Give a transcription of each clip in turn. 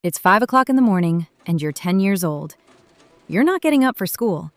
It's 5 o'clock in the morning, and you're 10 years old. You're not getting up for school.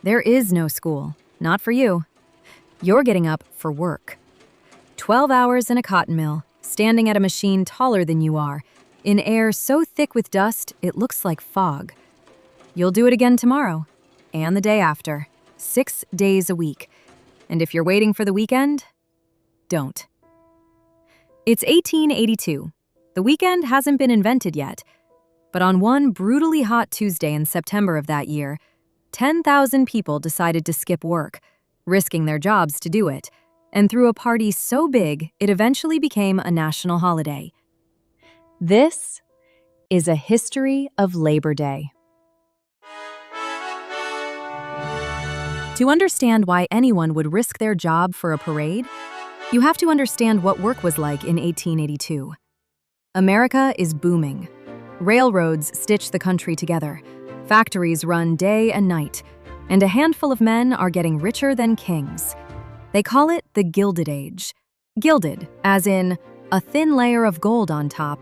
There is no school, not for you. You're getting up for work. 12 hours in a cotton mill, standing at a machine taller than you are, in air so thick with dust it looks like fog. You'll do it again tomorrow, and the day after, 6 days a week. And if you're waiting for the weekend, don't. It's 1882. The weekend hasn't been invented yet, but on one brutally hot Tuesday in September of that year, 10,000 people decided to skip work, risking their jobs to do it, and threw a party so big it eventually became a national holiday. This is a history of Labor Day. To understand why anyone would risk their job for a parade, you have to understand what work was like in 1882. America is booming. Railroads stitch the country together. Factories run day and night, and a handful of men are getting richer than kings. They call it the Gilded Age. Gilded, as in a thin layer of gold on top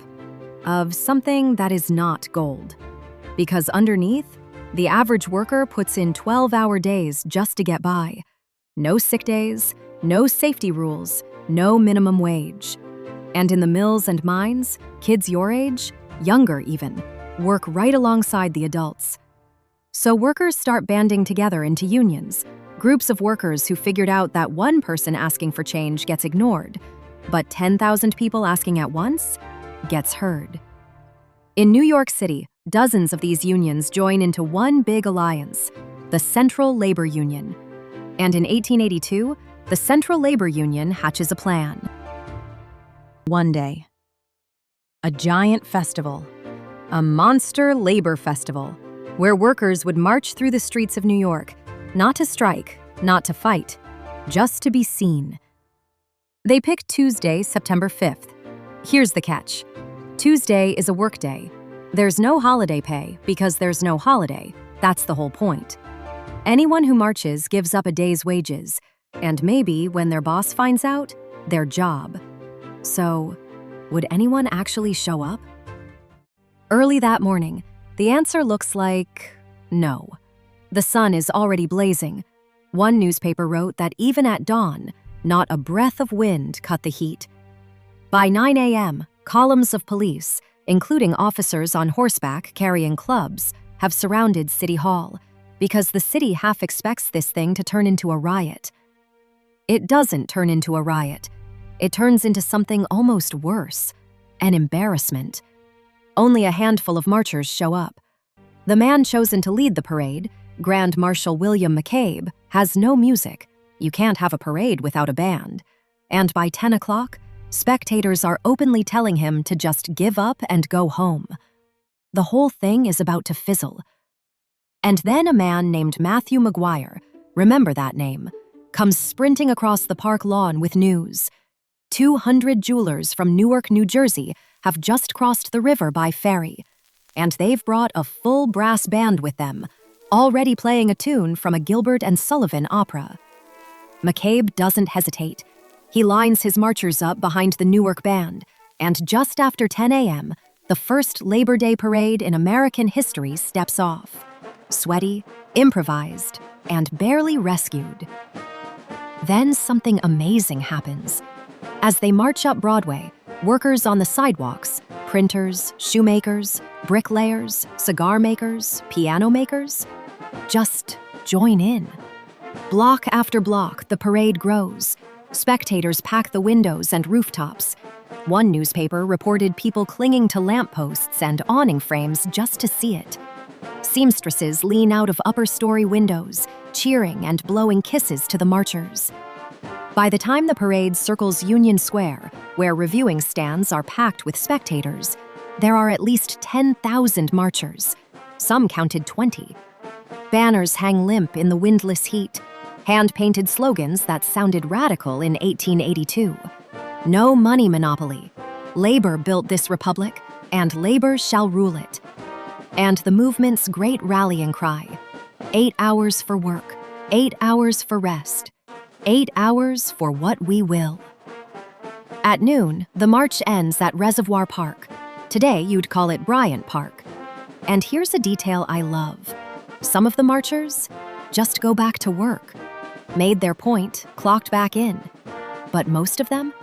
of something that is not gold. Because underneath, the average worker puts in 12-hour days just to get by. No sick days, no safety rules, no minimum wage. And in the mills and mines, kids your age, younger even, work right alongside the adults. So workers start banding together into unions, groups of workers who figured out that one person asking for change gets ignored, but 10,000 people asking at once gets heard. In New York City, dozens of these unions join into one big alliance, the Central Labor Union. And in 1882, the Central Labor Union hatches a plan. One day, a giant festival, a monster labor festival, where workers would march through the streets of New York, not to strike, not to fight, just to be seen. They picked Tuesday, September 5th. Here's the catch. Tuesday is a work day. There's no holiday pay because there's no holiday. That's the whole point. Anyone who marches gives up a day's wages, and maybe, when their boss finds out, their job. So, would anyone actually show up? Early that morning, the answer looks like no. The sun is already blazing. One newspaper wrote that even at dawn, not a breath of wind cut the heat. By 9 a.m., columns of police, including officers on horseback carrying clubs, have surrounded City Hall because the city half expects this thing to turn into a riot. It doesn't turn into a riot. It turns into something almost worse, an embarrassment. Only a handful of marchers show up. The man chosen to lead the parade, Grand Marshal William McCabe, has no music. You can't have a parade without a band. And by 10 o'clock, spectators are openly telling him to just give up and go home. The whole thing is about to fizzle. And then a man named Matthew Maguire, remember that name, comes sprinting across the park lawn with news. 200 jewelers from Newark, New Jersey have just crossed the river by ferry, and they've brought a full brass band with them, already playing a tune from a Gilbert and Sullivan opera. McCabe doesn't hesitate. He lines his marchers up behind the Newark band, and just after 10 a.m., the first Labor Day parade in American history steps off. Sweaty, improvised, and barely rescued. Then something amazing happens. As they march up Broadway, workers on the sidewalks, printers, shoemakers, bricklayers, cigar makers, piano makers, just join in. Block after block, the parade grows. Spectators pack the windows and rooftops. One newspaper reported people clinging to lampposts and awning frames just to see it. Seamstresses lean out of upper-story windows, cheering and blowing kisses to the marchers. By the time the parade circles Union Square, where reviewing stands are packed with spectators, there are at least 10,000 marchers. Some counted 20. Banners hang limp in the windless heat, hand-painted slogans that sounded radical in 1882. No money monopoly. Labor built this republic, and labor shall rule it. And the movement's great rallying cry, 8 hours for work, 8 hours for rest, 8 hours for what we will. At noon, the march ends at Reservoir Park. Today, you'd call it Bryant Park. And here's a detail I love. Some of the marchers just go back to work, made their point, clocked back in. But most of them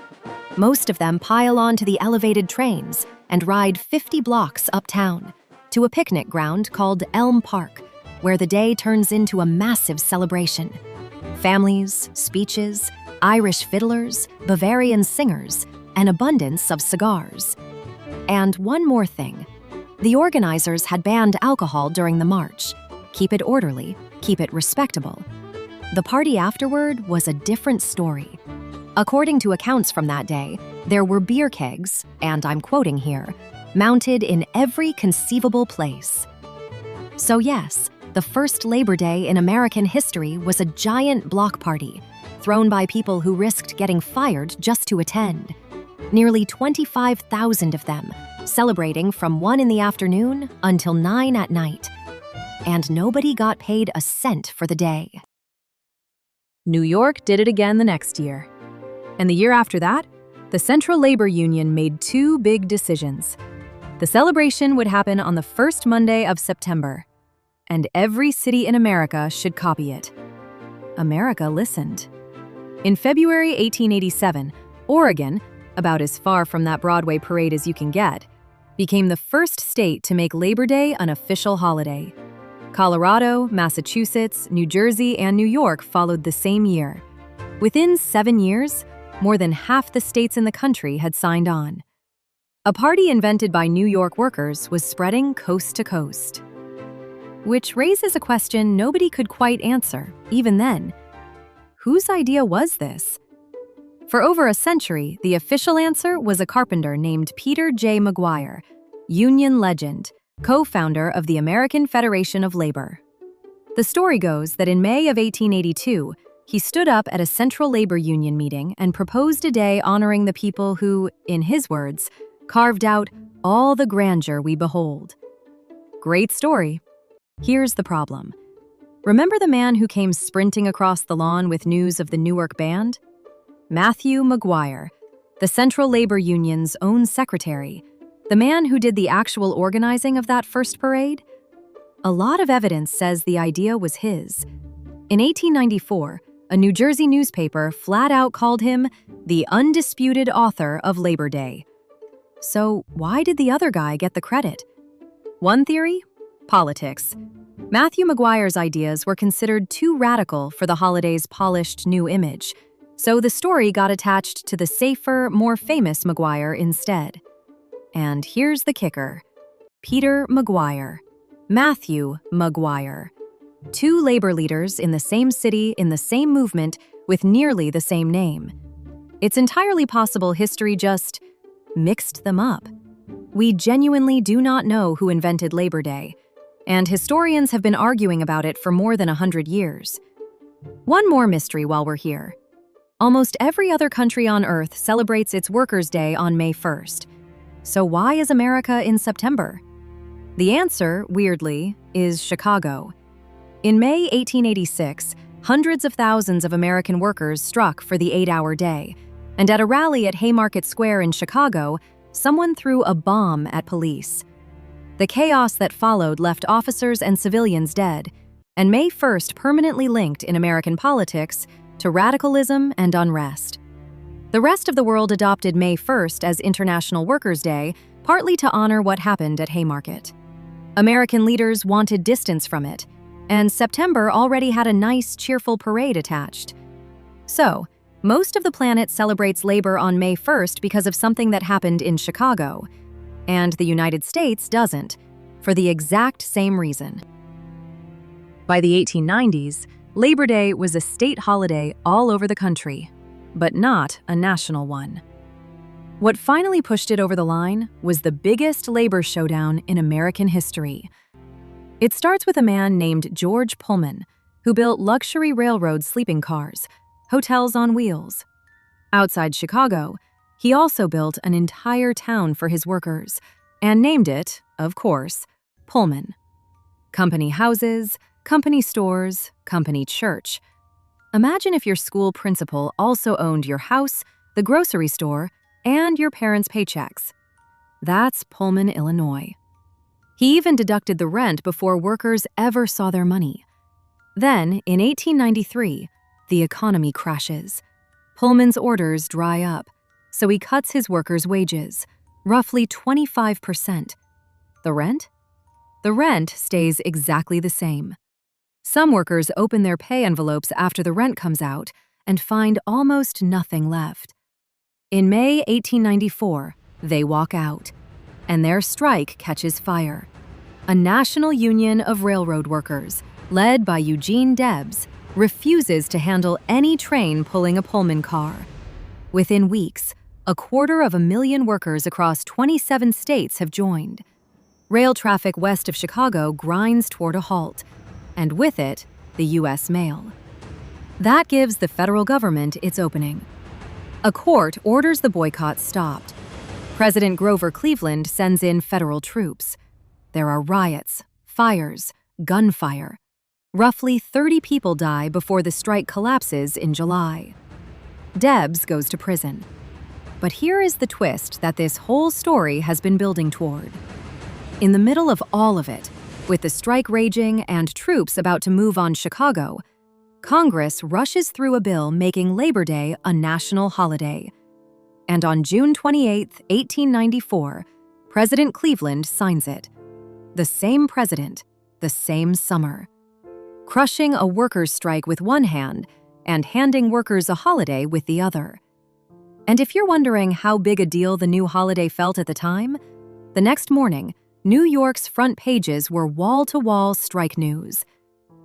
pile onto the elevated trains and ride 50 blocks uptown to a picnic ground called Elm Park, where the day turns into a massive celebration. Families, speeches, Irish fiddlers, Bavarian singers, an abundance of cigars. And one more thing. The organizers had banned alcohol during the march. Keep it orderly, keep it respectable. The party afterward was a different story. According to accounts from that day, there were beer kegs, and I'm quoting here, mounted in every conceivable place. So yes, the first Labor Day in American history was a giant block party, thrown by people who risked getting fired just to attend. Nearly 25,000 of them, celebrating from 1 in the afternoon until 9 at night. And nobody got paid a cent for the day. New York did it again the next year. And the year after that, the Central Labor Union made two big decisions. The celebration would happen on the first Monday of September, and every city in America should copy it. America listened. In February 1887, Oregon, about as far from that Broadway parade as you can get, became the first state to make Labor Day an official holiday. Colorado, Massachusetts, New Jersey, and New York followed the same year. Within 7 years, more than half the states in the country had signed on. A party invented by New York workers was spreading coast to coast. Which raises a question nobody could quite answer, even then. Whose idea was this? For over a century, the official answer was a carpenter named Peter J. Maguire, Union legend, co-founder of the American Federation of Labor. The story goes that in May of 1882, he stood up at a Central Labor Union meeting and proposed a day honoring the people who, in his words, carved out all the grandeur we behold. Great story. Here's the problem. Remember the man who came sprinting across the lawn with news of the Newark band? Matthew Maguire, the Central Labor Union's own secretary, the man who did the actual organizing of that first parade? A lot of evidence says the idea was his. In 1894, a New Jersey newspaper flat out called him the undisputed author of Labor Day. So why did the other guy get the credit? One theory? Politics. Matthew Maguire's ideas were considered too radical for the holiday's polished new image, so the story got attached to the safer, more famous Maguire instead. And here's the kicker. Peter Maguire. Matthew Maguire. Two labor leaders in the same city in the same movement with nearly the same name. It's entirely possible history just mixed them up. We genuinely do not know who invented Labor Day, and historians have been arguing about it for more than 100 years. One more mystery while we're here. Almost every other country on Earth celebrates its Workers' Day on May 1st. So why is America in September? The answer, weirdly, is Chicago. In May 1886, hundreds of thousands of American workers struck for the 8-hour day, and at a rally at Haymarket Square in Chicago, someone threw a bomb at police. The chaos that followed left officers and civilians dead, and May 1st permanently linked in American politics to radicalism and unrest. The rest of the world adopted May 1st as International Workers' Day, partly to honor what happened at Haymarket. American leaders wanted distance from it, and September already had a nice, cheerful parade attached. So, most of the planet celebrates labor on May 1st because of something that happened in Chicago, and the United States doesn't, for the exact same reason. By the 1890s, Labor Day was a state holiday all over the country, but not a national one. What finally pushed it over the line was the biggest labor showdown in American history. It starts with a man named George Pullman, who built luxury railroad sleeping cars, hotels on wheels. Outside Chicago, he also built an entire town for his workers and named it, of course, Pullman. Company houses, company stores, company church. Imagine if your school principal also owned your house, the grocery store, and your parents' paychecks. That's Pullman, Illinois. He even deducted the rent before workers ever saw their money. Then, in 1893, the economy crashes. Pullman's orders dry up, so he cuts his workers' wages, roughly 25%. The rent? The rent stays exactly the same. Some workers open their pay envelopes after the rent comes out and find almost nothing left. In May 1894, they walk out, and their strike catches fire. A national union of railroad workers, led by Eugene Debs, refuses to handle any train pulling a Pullman car. Within weeks, 250,000 workers across 27 states have joined. Rail traffic west of Chicago grinds toward a halt, and with it, the U.S. mail. That gives the federal government its opening. A court orders the boycott stopped. President Grover Cleveland sends in federal troops. There are riots, fires, gunfire. Roughly 30 people die before the strike collapses in July. Debs goes to prison. But here is the twist that this whole story has been building toward. In the middle of all of it, with the strike raging and troops about to move on Chicago, Congress rushes through a bill making Labor Day a national holiday. And on June 28, 1894, President Cleveland signs it. The same president, the same summer. Crushing a workers' strike with one hand and handing workers a holiday with the other. And if you're wondering how big a deal the new holiday felt at the time, the next morning, New York's front pages were wall-to-wall strike news.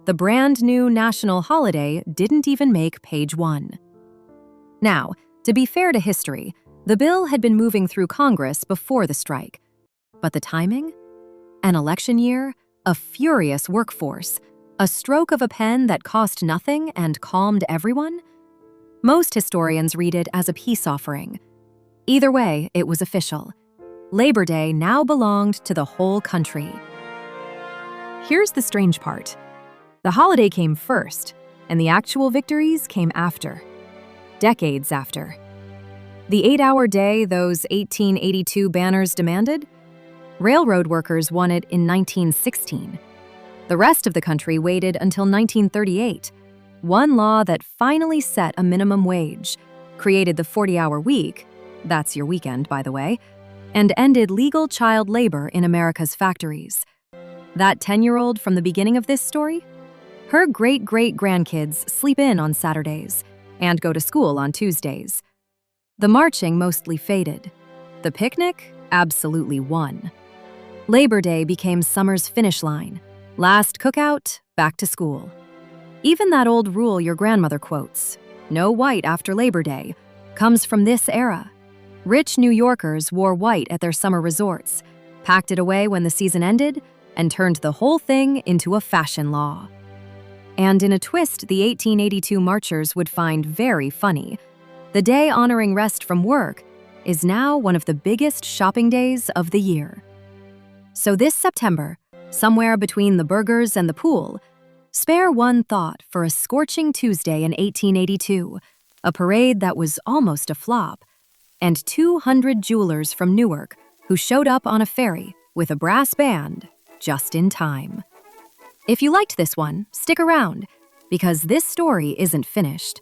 The brand new national holiday didn't even make page 1. Now, to be fair to history, the bill had been moving through Congress before the strike. But the timing? An election year, a furious workforce, a stroke of a pen that cost nothing and calmed everyone? Most historians read it as a peace offering. Either way, it was official. Labor Day now belonged to the whole country. Here's the strange part. The holiday came first, and the actual victories came after. Decades after. The 8-hour day those 1882 banners demanded? Railroad workers won it in 1916. The rest of the country waited until 1938, one law that finally set a minimum wage, created the 40-hour week, that's your weekend, by the way, and ended legal child labor in America's factories. That 10-year-old from the beginning of this story? Her great-great-grandkids sleep in on Saturdays and go to school on Tuesdays. The marching mostly faded. The picnic absolutely won. Labor Day became summer's finish line. Last cookout, back to school. Even that old rule your grandmother quotes, no white after Labor Day, comes from this era. Rich New Yorkers wore white at their summer resorts, packed it away when the season ended, and turned the whole thing into a fashion law. And in a twist the 1882 marchers would find very funny, the day honoring rest from work is now one of the biggest shopping days of the year. So this September, somewhere between the burgers and the pool, spare one thought for a scorching Tuesday in 1882, a parade that was almost a flop, and 200 jewelers from Newark who showed up on a ferry with a brass band just in time. If you liked this one, stick around, because this story isn't finished.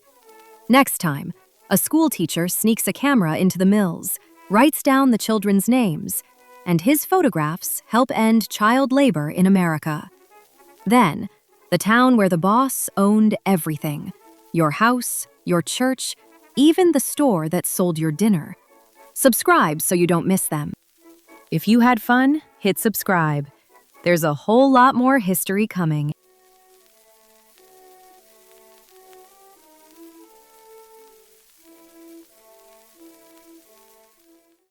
Next time, a school teacher sneaks a camera into the mills, writes down the children's names, and his photographs help end child labor in America. Then, the town where the boss owned everything, your house, your church, even the store that sold your dinner. Subscribe so you don't miss them. If you had fun, hit subscribe. There's a whole lot more history coming.